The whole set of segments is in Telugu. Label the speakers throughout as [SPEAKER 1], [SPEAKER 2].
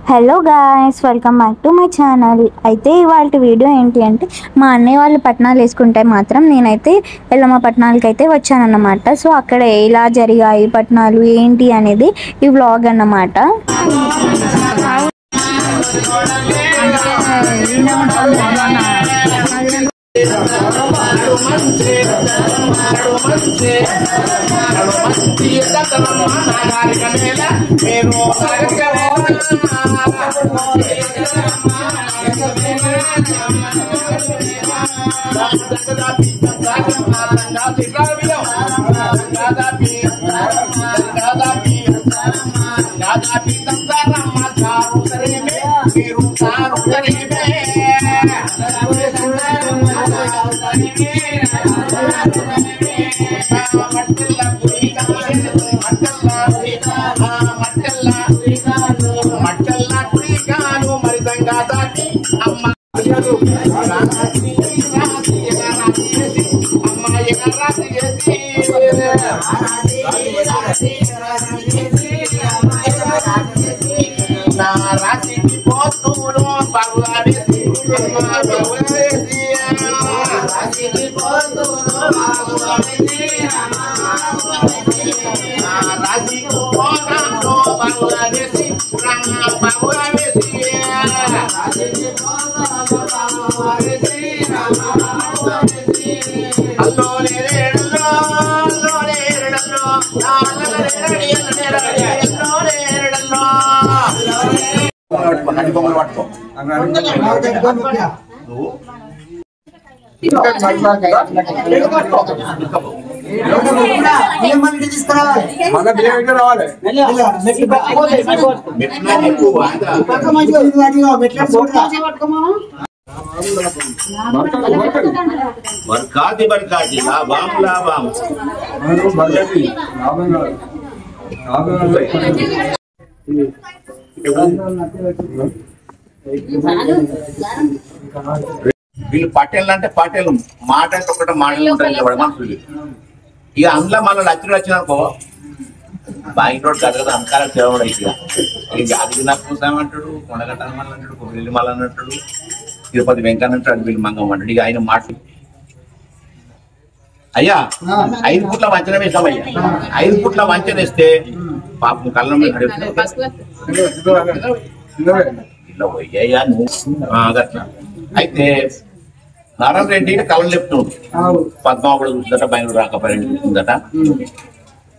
[SPEAKER 1] Hello guys, welcome back to my channel. అయితే ఇవాళ వీడియో ఏంటి అంటే, మా అన్నయ్య వాళ్ళు పట్నాలు వేసుకుంటే మాత్రం నేనైతే ఎల్లమ్మ పట్నాలకి అయితే వచ్చానన్నమాట. సో అక్కడ ఎలా జరిగాయి పట్నాలు ఏంటి అనేది ఈ వ్లాగ్ అన్నమాట.
[SPEAKER 2] వీళ్ళు పటేళ్ళు అంటే పటేలు మాట అంటే ఒకటి మాటలు ఉంటాయి మనుషులు. ఇక అందులో మళ్ళీ లక్షలు వచ్చిననుకో బయట కదగదు అంకారం చేరవడం ఇక జాతి నప్పుతామంటాడు, కొండగట్ట మళ్ళీ అంటాడు, కొబ్బరి మళ్ళీ అంటాడు, తిరుపతి వెంకన్న అంటాడు, వీళ్ళు మంగం అంటాడు. ఇక ఆయన మాటలు అయ్యా 5 ఫుట్ల వంచన వేసామయ్యా. 5 ఫుట్ల వంచన వేస్తే పాపం కళ్ళ మీద ఇలా పోయ్యా నువ్వు. అయితే నారాయణ రెడ్డి కళ్ళని చెప్తుంది, పద్మావడు చూసిందట, బయలుడు రాక పర్యటన చూసిందట.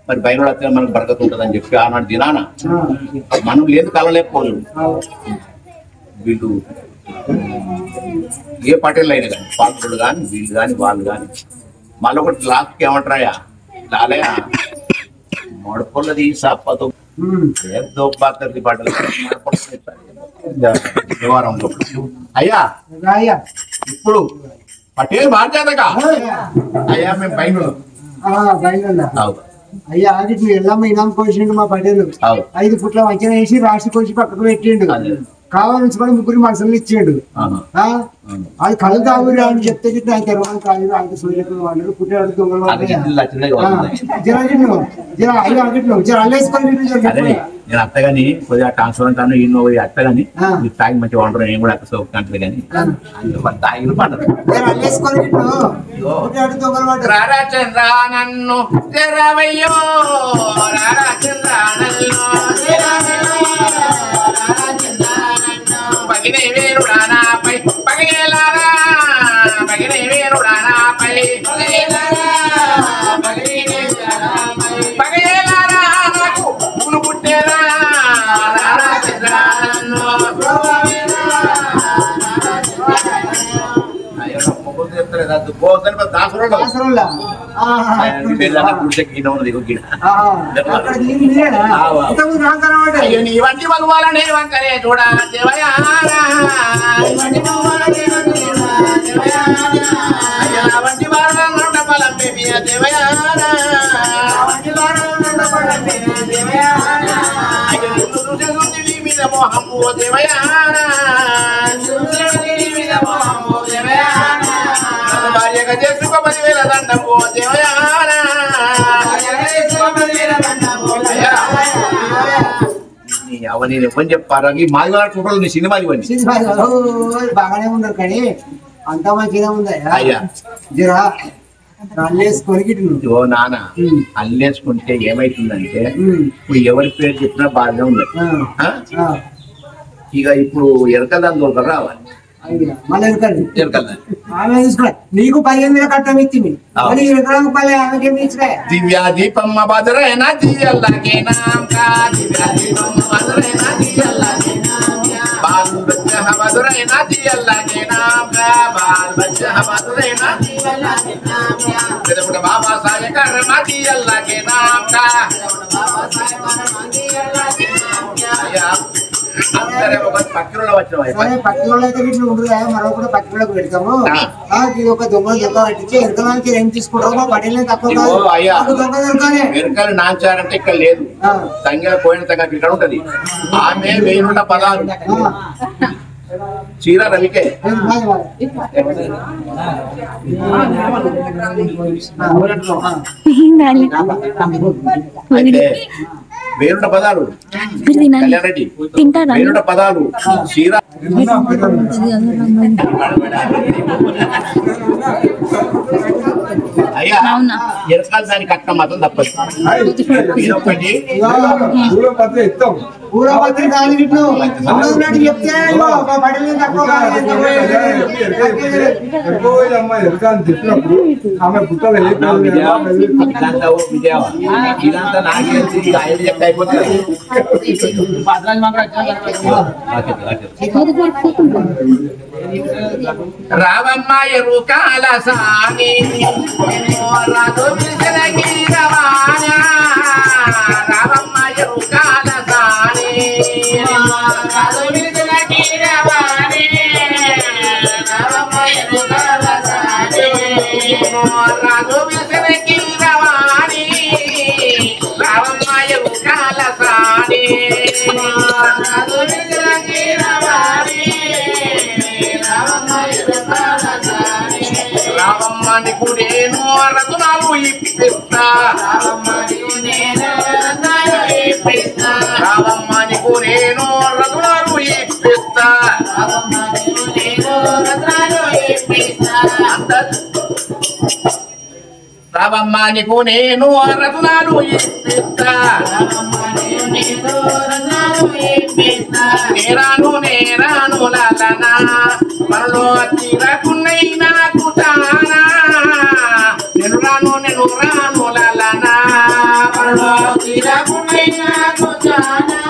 [SPEAKER 2] మరి బయలుడు వస్తే మనకు బరకత ఉంటుందని చెప్పి ఆనాడు దినాన మనం లేదు కళ్ళ లేకపోదు. వీళ్ళు ఏ పటేళ్ళు అయినా కానీ పాత్రుడు కానీ వీళ్ళు కానీ వాళ్ళు కానీ మళ్ళీ ఒకటి లాస్ట్కి ఏమంటారయ్యా, లాలయ్యా మడపల్లది సప్పతో ఏదో పాత్రది పడ్డది వ్యవహారంలో. అయ్యా ఇప్పుడు పటేల్ బాధ్యతగా అయ్యా మేము పైన
[SPEAKER 3] అయ్యా ఆడికి ఎల్లమ్మ ఇనాం కోసిండు మా పటేలు. 5 ఫుట్ల వంచన వేసి రాసి కోసి పక్కకు పెట్టిండు. కావాల్సుకొని 3 మనసులు ఇచ్చిండు. అది కళ్ళు తాగురు అని చెప్తే ఆయన తెరవాలి కాదు, ఆయన సూర్యుడు వాడు పుట్టాడు దొంగలు జర అల్లేసుకొని.
[SPEAKER 2] నేను అత్తగాని కొద్దిగా ట్రాన్స్ఫర్ అంటాను ఈయన అత్తగాని తాగి మంచి వండరు, నేను కూడా అక్క సోకంటే కానీ తాగిన పంటదు. రారా చంద్ర నన్ను తెరవయ్యో, రారా చంద్ర పగినే వేరుడా నాపై పగిలేలారా, పగినే వేరుడా నాపై పగిలేలారా, నాకు మును పుట్టేరా, రారా చంద్ర నన్ను వంటి భగవాలనే వంకరే చూడ దేవయా, వంటి బాల బలం దేవయా, మీద మోహము దేవయా, భార్యగా చేసుకో 10,000 దండము దేవయా, అవన్నీ ఎవరు చెప్పారా ఈ మాదివాడు నీ సినిమాలు ఇవన్నీ
[SPEAKER 3] బాగానే ఉన్నారు కానీ అంతా మంచిగా ఉందా
[SPEAKER 2] అయ్యా
[SPEAKER 3] జరా అల్లేసుకొని
[SPEAKER 2] ఓ నాన్న అల్లేసుకుంటే ఏమైతుందంటే ఇప్పుడు ఎవరి పేరు చెప్పినా బాగానే ఉంది ఇక ఇప్పుడు ఎరకదాని దొరక రావాలి
[SPEAKER 3] నీకు 15,000 కట్టం ఇచ్చింది
[SPEAKER 2] దివ్యా దీపమ్మ భద్రైనా దియల్లాగేనా దివ్యా దీపమ్మ భద్రైనా దియల్లాగేనా బాల్ బచ్చ భద్రైనా దియల్లాగేనా బాల్ బచ్చ భద్రైనా దియల్లాగేనా పెదపుడ బాబా సాయ కర్మ దియల్లాగేనా బాబా సాయ కర్మ దియల్లాగేనా అందరే ఒక పక్కన వచ్చిన
[SPEAKER 3] పక్కన అయితే వీటిని ఉండదు మరో కూడా పక్కనలోకి పెడతాము ఇది ఒక దొంగ పట్టించి ఎరకడానికి ఏం తీసుకుంటామో పట్టేలే తక్కువ దొంగ దొరకాలి
[SPEAKER 2] ఎరకలు నాంచారంటే ఇక్కడ లేదు తంగెల పోయిన తగ్గ ఇక్కడ ఉంటది ఆమె 1000 పదాలు చీర రవికే అయితే 1000 పదాలు కళ్యాణరెడ్డి 1000 పదాలు చీర అయ్యా ఎరకాలు దాని కట్టడం మాత్రం తప్పదు ఒకటి
[SPEAKER 4] ఆమె పుట్టలు
[SPEAKER 2] ఇదంతా నాకే ఆయన చెప్తే అయిపోతుంది రావమ్మ ఎరుకాల సాని రావమ్మ ఎరుకాల సాని రాజు విసరకి రవాణి రావమ్మ ఎరుకాల సాని రాజు విసరకి రవాణి రావమ్మని గుడేను రత్నాలు ఇప్పిస్తా రావమ్మని గుడేను రత్నాలు ఇప్పిస్తా రావమ్మనికు నేను రత్నాలు ఇప్పిస్తా నేరాను నేరాను లలనా మనలో తీరకున్నై నాకు తానా నేను రాను లలనా మనలో తీరకున్నై నాకు తానా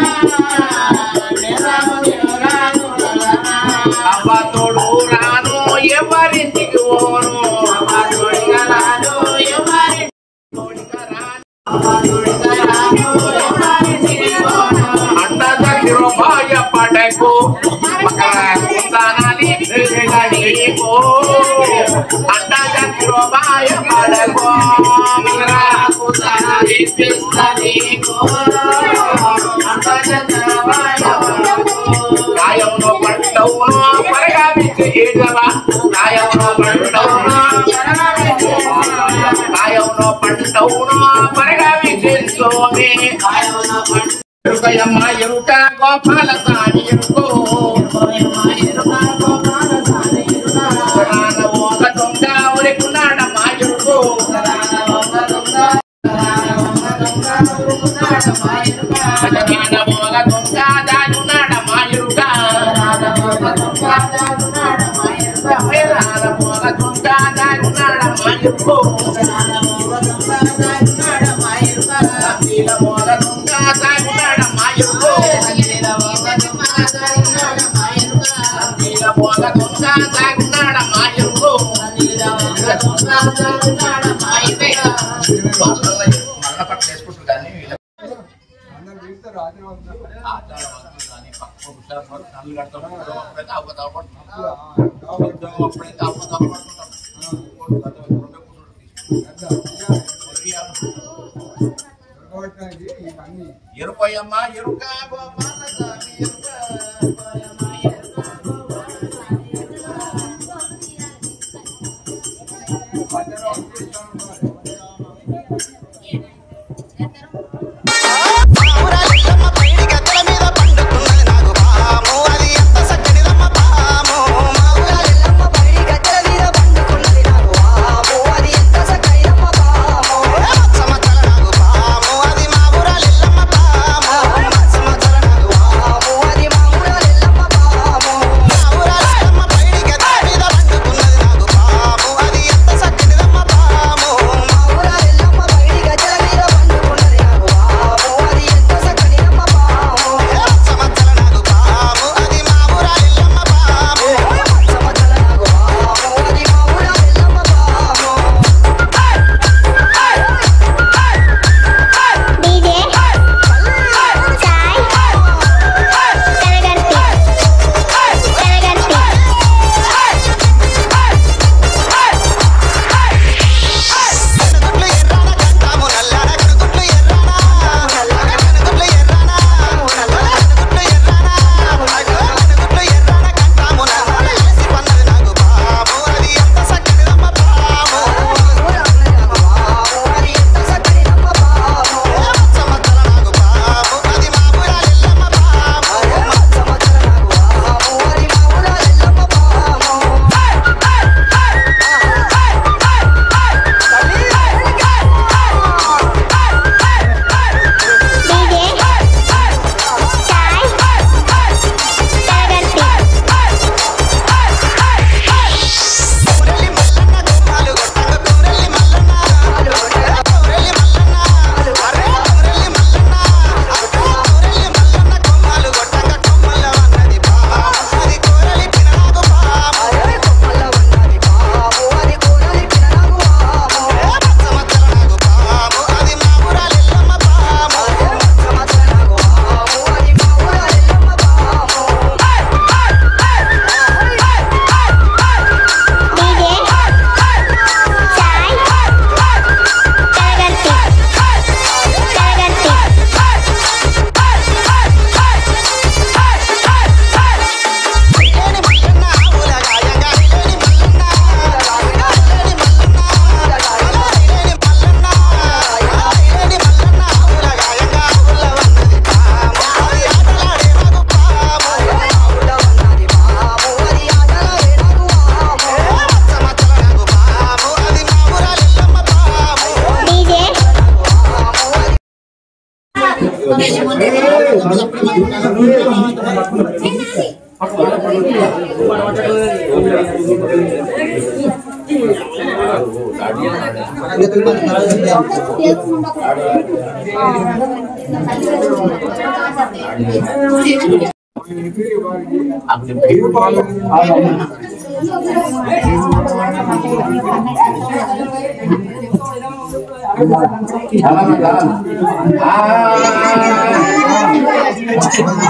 [SPEAKER 2] అవ్వ తోడు రాను ఎవరింటికి పోను అవ్వ తోడిగా రాను ఎవరింటికి రాను అండ దగ్గర భయపడకు అండ దగ్గర భయపడకు కాయంలో పంటవును పరగా ఏడవా కాయంలో పంటవును పరగా విజయోమే ఎరుకయమ్మ ఎరుక గోపాల సాని ఎరుకో ఒక దొంగ ఉరికున్నాడమ్మ ఎరుకో ఒక దొంగ దాగున్నాడమ్మ ఎరుక ఒక దొంగ దాగున్నాడమ్మ ఎరుకో ఎరుపయ్యమ్మ ఎరుక గోపాల సాని
[SPEAKER 5] ఎరుక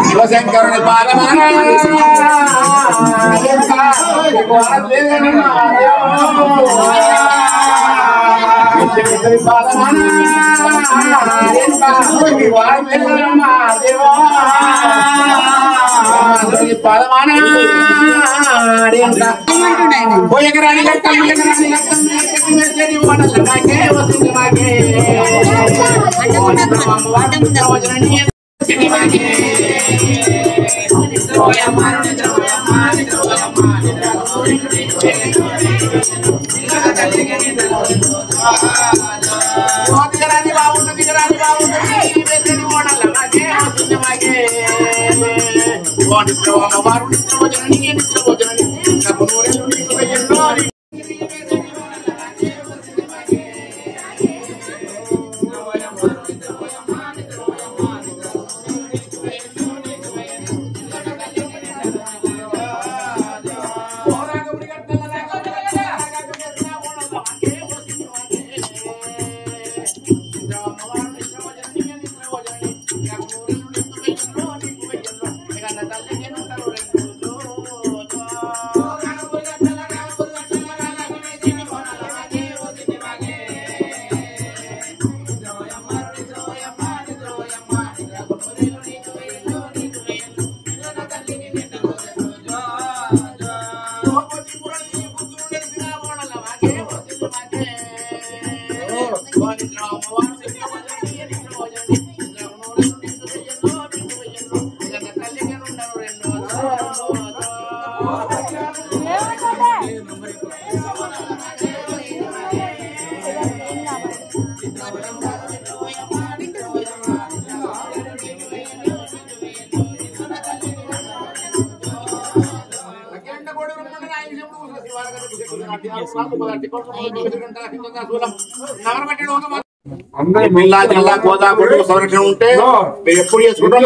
[SPEAKER 2] శివశంకరుని పాదమాన పదమాన పోయకరాని జిల్లా గోదావరి సంరక్షణ ఉంటే మీరు ఎప్పుడు చేసుకుంటారు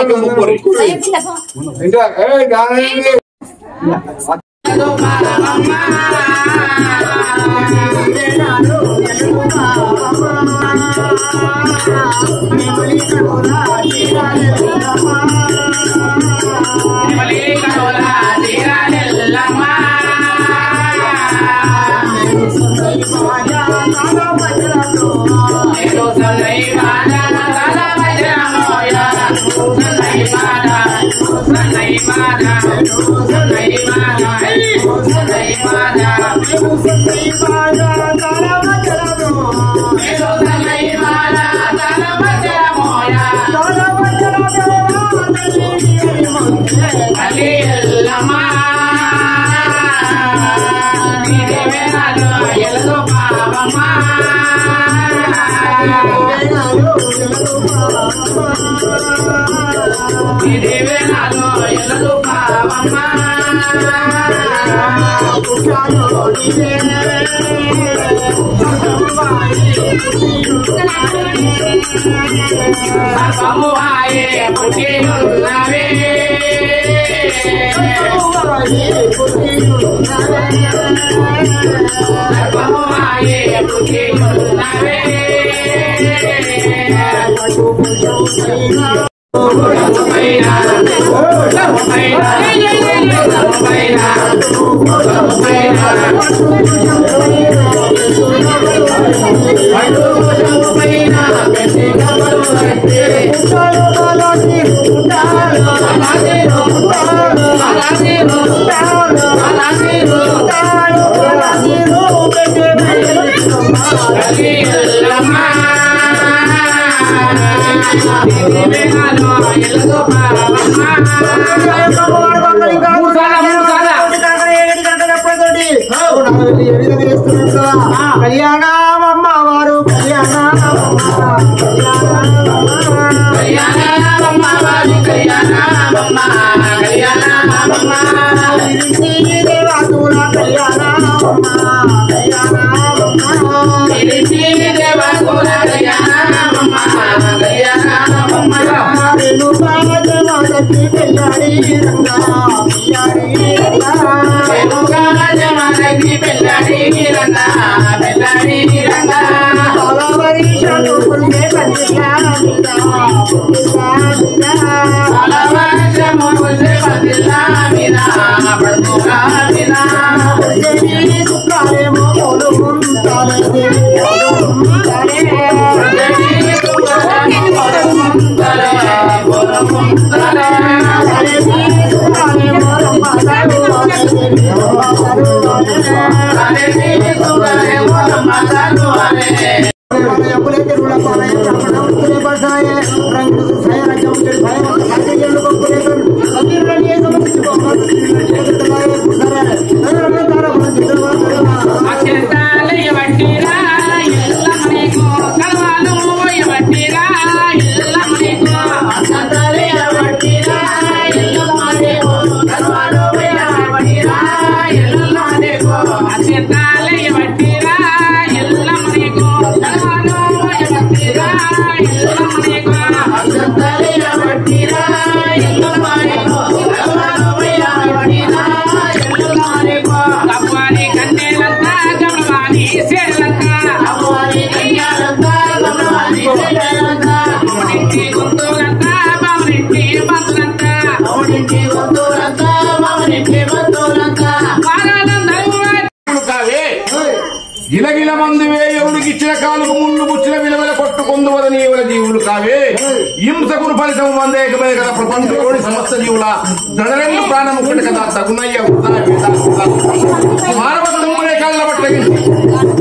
[SPEAKER 3] కళ్యాణం అమ్మవారు కళ్యాణ
[SPEAKER 4] గిలగిల మందువే ఎవరికి ఇచ్చిన కాలుకు ముళ్ళు ముచ్చిన విలువల కొట్టుకుందువదని ఎవరి జీవులు కావే హింసకుడు ఫలితం వందేకమే కదా ప్రపంచంలోని సమస్త జీవుల దడరెండు ప్రాణం ఒకటి కదా తగునయ్య మానవత్వమునే కళ్ళ పట్టగింది